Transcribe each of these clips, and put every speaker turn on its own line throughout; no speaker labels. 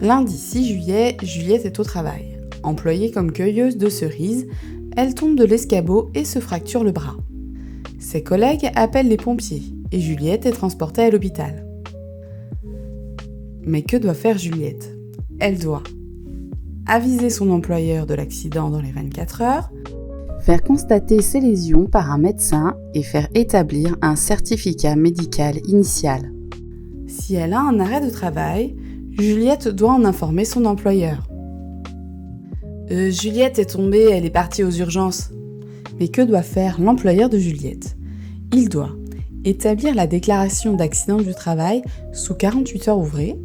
Lundi 6 juillet, Juliette est au travail. Employée comme cueilleuse de cerises, elle tombe de l'escabeau et se fracture le bras. Ses collègues appellent les pompiers et Juliette est transportée à l'hôpital. Mais que doit faire Juliette ? Elle doit aviser son employeur de l'accident dans les 24 heures, faire constater ses lésions par un médecin et faire établir un certificat médical initial. Si elle a un arrêt de travail, Juliette doit en informer son employeur. Juliette est tombée, elle est partie aux urgences. Mais que doit faire l'employeur de Juliette ? Il doit établir la déclaration d'accident du travail sous 48 heures ouvrées.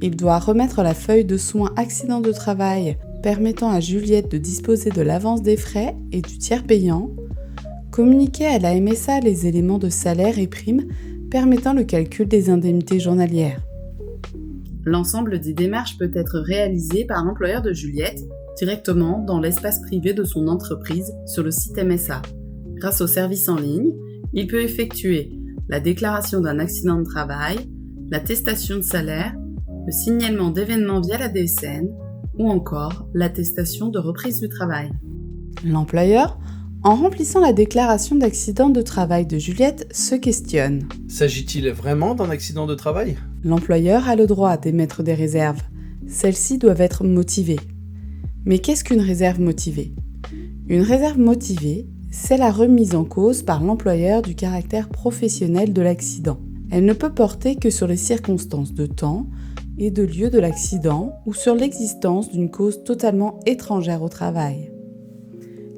Il doit remettre la feuille de soins accident de travail permettant à Juliette de disposer de l'avance des frais et du tiers payant, communiquer à la MSA les éléments de salaire et primes permettant le calcul des indemnités journalières. L'ensemble des démarches peut être réalisé par l'employeur de Juliette directement dans l'espace privé de son entreprise sur le site MSA. Grâce au service en ligne, il peut effectuer la déclaration d'un accident de travail, l'attestation de salaire, le signalement d'événements via la DSN ou encore l'attestation de reprise du travail. L'employeur, en remplissant la déclaration d'accident de travail de Juliette, se questionne.
S'agit-il vraiment d'un accident de travail ?
L'employeur a le droit d'émettre des réserves. Celles-ci doivent être motivées. Mais qu'est-ce qu'une réserve motivée ? Une réserve motivée, c'est la remise en cause par l'employeur du caractère professionnel de l'accident. Elle ne peut porter que sur les circonstances de temps et de lieu de l'accident ou sur l'existence d'une cause totalement étrangère au travail.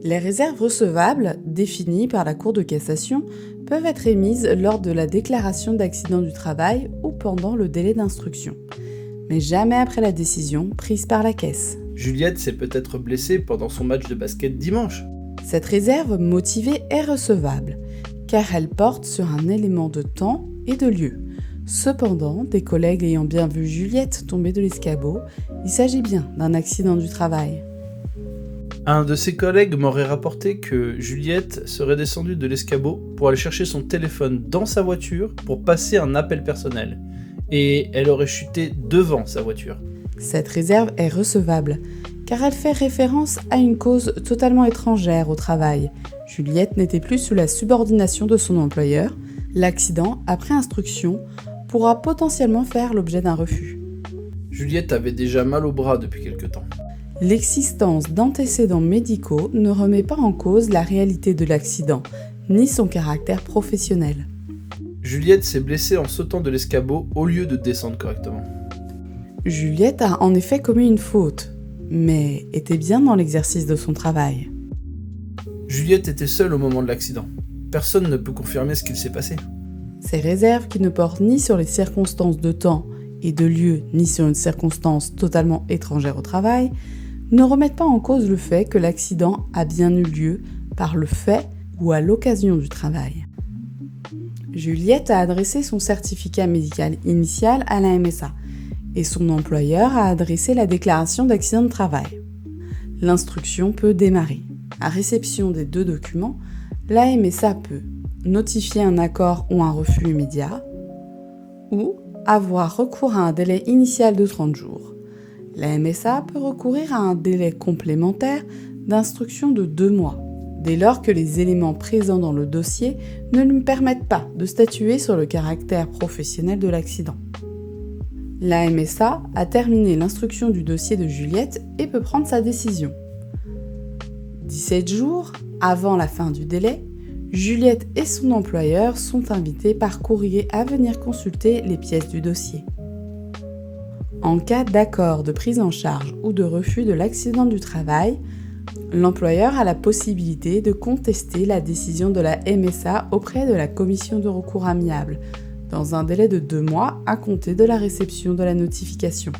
Les réserves recevables, définies par la Cour de cassation, peuvent être émises lors de la déclaration d'accident du travail ou pendant le délai d'instruction, mais jamais après la décision prise par la caisse.
Juliette s'est peut-être blessée pendant son match de basket dimanche.
Cette réserve motivée est recevable, car elle porte sur un élément de temps et de lieu. Cependant, des collègues ayant bien vu Juliette tomber de l'escabeau, il s'agit bien d'un accident du travail.
Un de ses collègues m'aurait rapporté que Juliette serait descendue de l'escabeau pour aller chercher son téléphone dans sa voiture pour passer un appel personnel. Et elle aurait chuté devant sa voiture.
Cette réserve est recevable, car elle fait référence à une cause totalement étrangère au travail. Juliette n'était plus sous la subordination de son employeur. L'accident, après instruction, pourra potentiellement faire l'objet d'un refus.
Juliette avait déjà mal au bras depuis quelque temps.
L'existence d'antécédents médicaux ne remet pas en cause la réalité de l'accident, ni son caractère professionnel.
Juliette s'est blessée en sautant de l'escabeau au lieu de descendre correctement.
Juliette a en effet commis une faute, mais était bien dans l'exercice de son travail.
Juliette était seule au moment de l'accident. Personne ne peut confirmer ce qu'il s'est passé.
Ces réserves qui ne portent ni sur les circonstances de temps et de lieu, ni sur une circonstance totalement étrangère au travail, ne remettent pas en cause le fait que l'accident a bien eu lieu par le fait ou à l'occasion du travail. Juliette a adressé son certificat médical initial à la MSA et son employeur a adressé la déclaration d'accident de travail. L'instruction peut démarrer. À réception des deux documents, la MSA peut notifier un accord ou un refus immédiat ou avoir recours à un délai initial de 30 jours. La MSA peut recourir à un délai complémentaire d'instruction de 2 mois, dès lors que les éléments présents dans le dossier ne lui permettent pas de statuer sur le caractère professionnel de l'accident. La MSA a terminé l'instruction du dossier de Juliette et peut prendre sa décision. 17 jours avant la fin du délai, Juliette et son employeur sont invités par courrier à venir consulter les pièces du dossier. En cas d'accord de prise en charge ou de refus de l'accident du travail, l'employeur a la possibilité de contester la décision de la MSA auprès de la commission de recours amiable, dans un délai de 2 mois à compter de la réception de la notification.